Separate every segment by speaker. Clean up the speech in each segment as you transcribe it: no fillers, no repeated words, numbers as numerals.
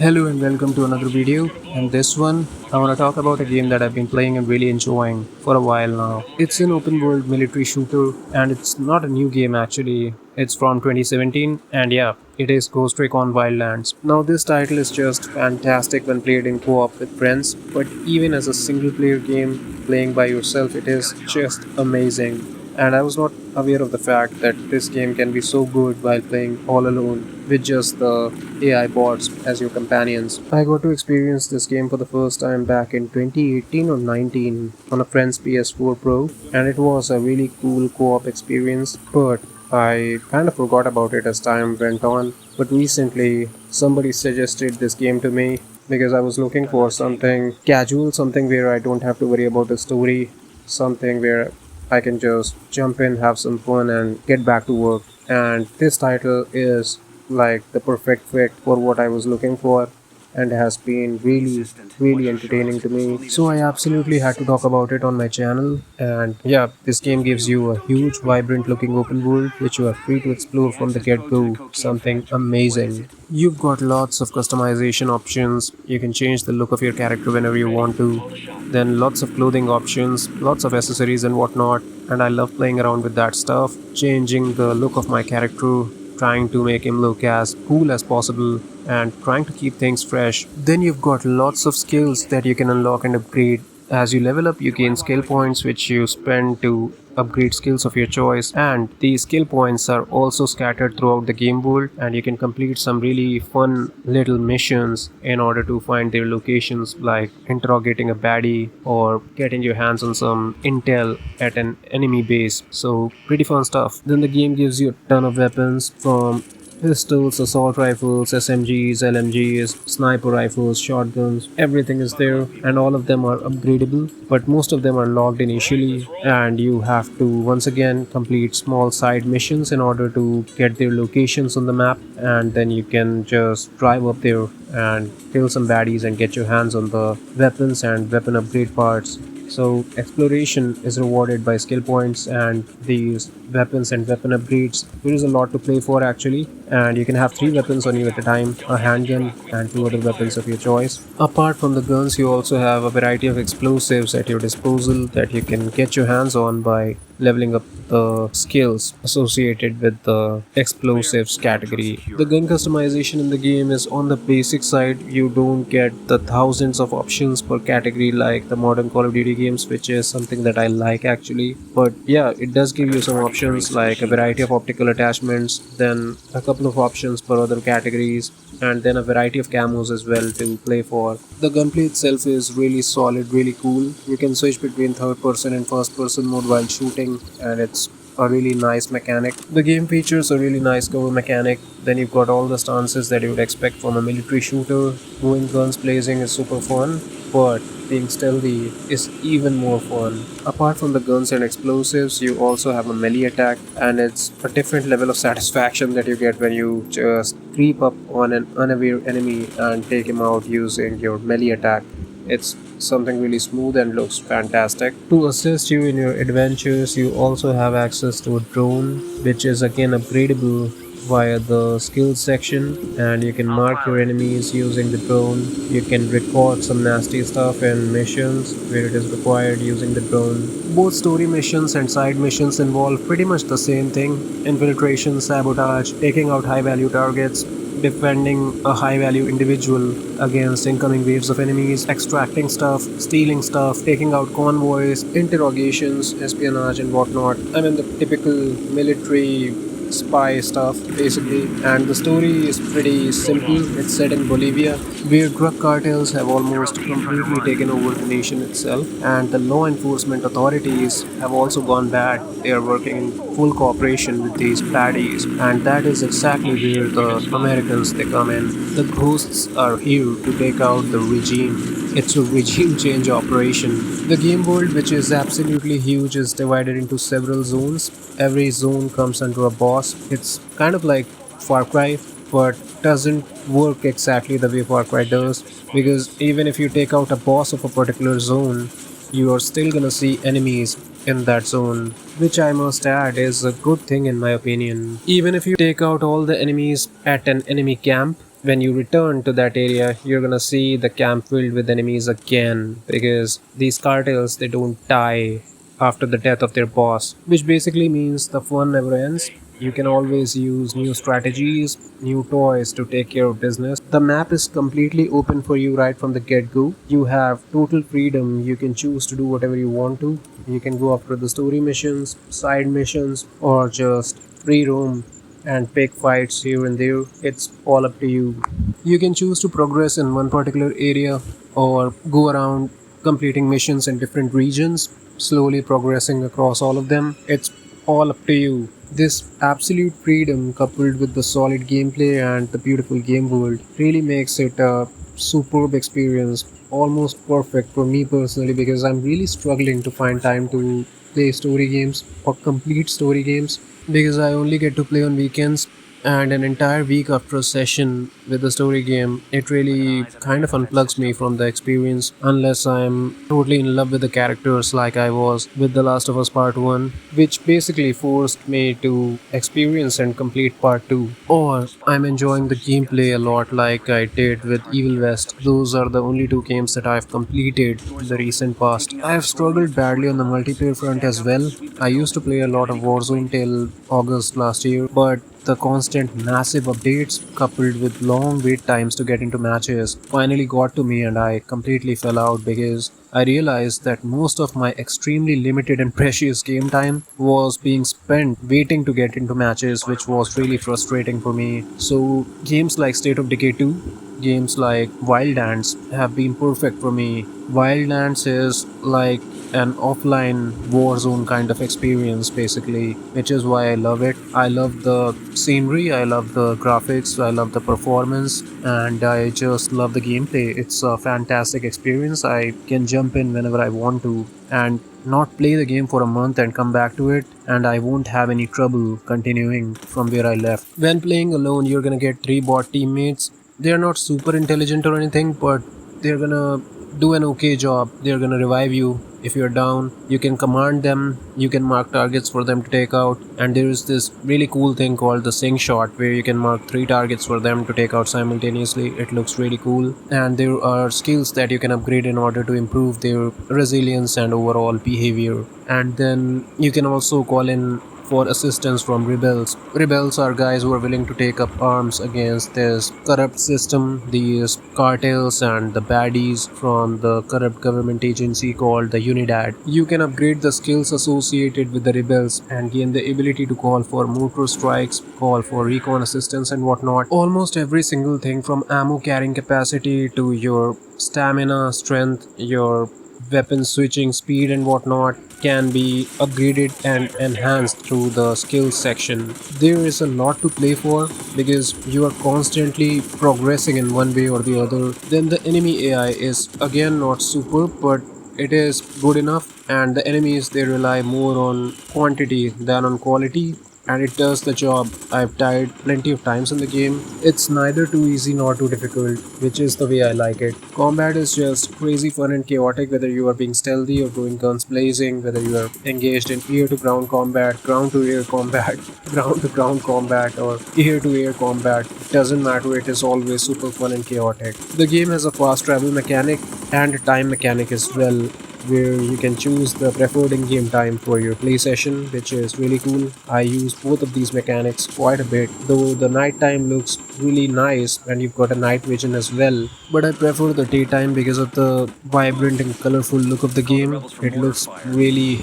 Speaker 1: Hello and welcome to another video. And this one, I want to talk about a game that I've been playing and really enjoying for a while now. It's an open world military shooter and it's not a new game actually. It's from 2017 and yeah, it is Ghost Recon Wildlands. Now this title is just fantastic when played in co-op with friends, but even as a single player game playing by yourself, it is just amazing. And I was not aware of the fact that this game can be so good while playing all alone with just the AI bots as your companions. I got to experience this game for the first time back in 2018 or 19 on a friend's PS4 Pro, and it was a really cool co-op experience, but I kind of forgot about it as time went on. But recently, somebody suggested this game to me because I was looking for something casual, something where I don't have to worry about the story, something where I can just jump in, have some fun, and get back to work. And this title is like the perfect fit for what I was looking for and has been really entertaining to me. So I absolutely had to talk about it on my channel. And yeah, this game gives you a huge, vibrant looking open world which you are free to explore from the get go. Something amazing. You've got lots of customization options. You can change the look of your character whenever you want to. Then lots of clothing options, lots of accessories and whatnot. And I love playing around with that stuff, changing the look of my character, trying to make him look as cool as possible and trying to keep things fresh. Then you've got lots of skills that you can unlock and upgrade. As you level up, you gain skill points which you spend to upgrade skills of your choice, and these skill points are also scattered throughout the game world, and you can complete some really fun little missions in order to find their locations, like interrogating a baddie or getting your hands on some intel at an enemy base. So pretty fun stuff. Then the game gives you a ton of weapons, from pistols, assault rifles, SMGs, LMGs, sniper rifles, shotguns, everything is there, and all of them are upgradable, but most of them are logged initially, and you have to once again complete small side missions in order to get their locations on the map, and then you can just drive up there and kill some baddies and get your hands on the weapons and weapon upgrade parts. So exploration is rewarded by skill points and these weapons and weapon upgrades. There is a lot to play for actually, and you can have 3 weapons on you at a time, a handgun and 2 other weapons of your choice. Apart from the guns, you also have a variety of explosives at your disposal that you can get your hands on by leveling up the skills associated with the explosives category. The gun customization in the game is on the basic side. You don't get the thousands of options per category like the modern Call of Duty games, which is something that I like actually. But yeah, it does give you some options like a variety of optical attachments, then a couple of options per other categories, and then a variety of camos as well to play for. The gunplay itself is really solid, really cool. You can switch between third person and first person mode while shooting, and it's a really nice mechanic. The game features a really nice cover mechanic. Then you've got all the stances that you would expect from a military shooter. Going guns blazing is super fun, but being stealthy is even more fun. Apart from the guns and explosives, you also have a melee attack, and it's a different level of satisfaction that you get when you just creep up on an unaware enemy and take him out using your melee attack. It's something really smooth and looks fantastic. To assist you in your adventures, you also have access to a drone, which is again upgradable via the skills section, and you can mark your enemies using the drone. You can record some nasty stuff in missions where it is required using the drone. Both story missions and side missions involve pretty much the same thing: infiltration, sabotage, taking out high value targets, defending a high value individual against incoming waves of enemies, extracting stuff, stealing stuff, taking out convoys, interrogations, espionage, and whatnot. I mean, the typical military spy stuff basically. And the story is pretty simple. It's set in Bolivia, where drug cartels have almost completely taken over the nation itself, and the law enforcement authorities have also gone bad. They are working in full cooperation with these baddies, and that is exactly where the Americans they come in. The ghosts are here to take out the regime. It's a regime change operation. The game world, which is absolutely huge, is divided into several zones. Every zone comes under a boss. It's kind of like Far Cry, but doesn't work exactly the way Far Cry does, because even if you take out a boss of a particular zone, you are still gonna see enemies in that zone, which I must add is a good thing in my opinion. Even if you take out all the enemies at an enemy camp, when you return to that area, you're gonna see the camp filled with enemies again, because these cartels, they don't die after the death of their boss, which basically means the fun never ends. You can always use new strategies, new toys to take care of business. The map is completely open for you right from the get go. You have total freedom. You can choose to do whatever you want to. You can go after the story missions, side missions, or just free roam and pick fights here and there. It's all up to you. You can choose to progress in one particular area or go around completing missions in different regions, slowly progressing across all of them. It's all up to you. This absolute freedom, coupled with the solid gameplay and the beautiful game world, really makes it a superb experience. Almost perfect for me personally, because I'm really struggling to find time to play story games or complete story games, because I only get to play on weekends, and an entire week after a session with the story game, it really kind of unplugs me from the experience unless I'm totally in love with the characters like I was with The Last of Us Part 1, which basically forced me to experience and complete Part 2. Or I'm enjoying the gameplay a lot like I did with Evil West. Those are the only two games that I've completed in the recent past. I have struggled badly on the multiplayer front as well. I used to play a lot of Warzone till August last year, but the constant massive updates coupled with long wait times to get into matches finally got to me, and I completely fell out because I realized that most of my extremely limited and precious game time was being spent waiting to get into matches, which was really frustrating for me. So games like State of Decay 2, games like Wildlands have been perfect for me. Wildlands is like an offline war zone kind of experience basically, which is why I love it. I love the scenery, I love the graphics, I love the performance, and I just love the gameplay. It's a fantastic experience. I can jump in whenever I want to and not play the game for a month and come back to it, and I won't have any trouble continuing from where I left. When playing alone, you're gonna get three bot teammates. They're not super intelligent or anything, but they're gonna do an okay job. They're gonna revive you if you're down. You can command them, you can mark targets for them to take out, and there is this really cool thing called the sync shot where you can mark three targets for them to take out simultaneously. It looks really cool, and there are skills that you can upgrade in order to improve their resilience and overall behavior. And then you can also call in for assistance from rebels. Rebels are guys who are willing to take up arms against this corrupt system, these cartels and the baddies from the corrupt government agency called the Unidad. You can upgrade the skills associated with the rebels and gain the ability to call for mortar strikes, call for recon assistance and whatnot. Almost every single thing from ammo carrying capacity to your stamina, strength, your weapon switching speed and whatnot can be upgraded and enhanced through the skills section. There is a lot to play for because you are constantly progressing in one way or the other. Then the enemy AI is again not superb, but it is good enough, and the enemies, they rely more on quantity than on quality, and it does the job. I've died plenty of times in the game. It's neither too easy nor too difficult, which is the way I like it. Combat is just crazy fun and chaotic, whether you are being stealthy or going guns blazing, whether you are engaged in air to ground combat, ground to air combat, ground to ground combat, or air to air combat. It doesn't matter, it is always super fun and chaotic. The game has a fast travel mechanic and a time mechanic as well, where you can choose the preferred in-game time for your play session, which is really cool. I use both of these mechanics quite a bit, though the nighttime looks really nice and you've got a night vision as well. But I prefer the daytime because of the vibrant and colorful look of the game. It looks really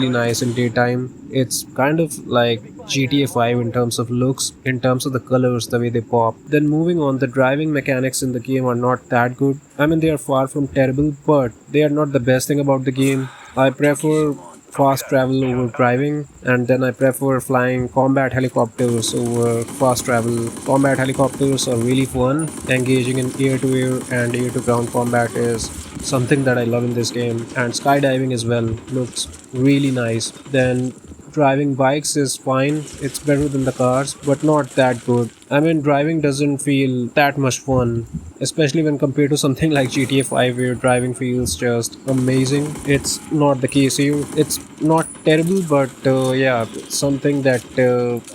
Speaker 1: nice in daytime. It's kind of like GTA 5 in terms of looks, in terms of the colors, the way they pop. Then moving on, the driving mechanics in the game are not that good. I mean, they are far from terrible, but they are not the best thing about the game. I prefer fast travel over driving, and then I prefer flying combat helicopters over fast travel. Combat helicopters are really fun. Engaging in air to air and air to ground combat is something that I love in this game, and skydiving as well looks really nice. Then driving bikes is fine, it's better than the cars, but not that good. I mean, driving doesn't feel that much fun, especially when compared to something like GTA 5 where driving feels just amazing. It's not the case here. It's not terrible, but yeah, it's something that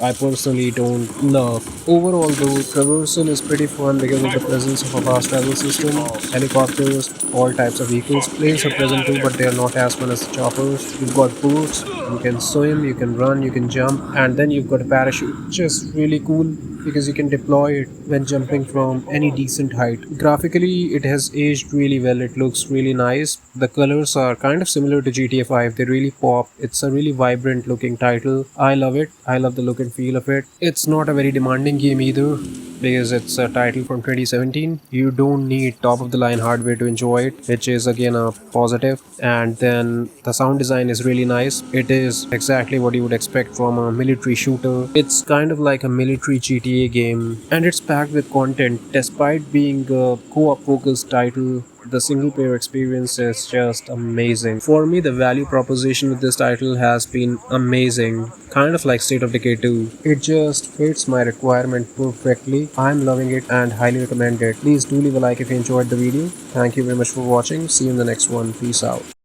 Speaker 1: I personally don't love. Overall, though, traversal is pretty fun because of the presence of a fast travel system, helicopters, all types of vehicles. Planes are present too, but they are not as fun as the choppers. You've got boats, you can swim, you can run, you can jump, and then you've got a parachute, which is really cool because you can deploy it when jumping from any decent height. Graphically, it has aged really well. It looks really nice. The colors are kind of similar to GTA 5. They really pop. It's a really vibrant looking title. I love it. I love the look and feel of it. It's not a very demanding game either because it's a title from 2017. You don't need top of the line hardware to enjoy it, which is again a positive. And then the sound design is really nice. It is exactly what you would expect from a military shooter. It's kind of like a military GTA game, and it's packed with content. Despite being a co-op focused title, the single player experience is just amazing. For me, the value proposition with this title has been amazing. Kind of like State of Decay 2. It just fits my requirement perfectly. I'm loving it and highly recommend it. Please do leave a like if you enjoyed the video. Thank you very much for watching. See you in the next one. Peace out.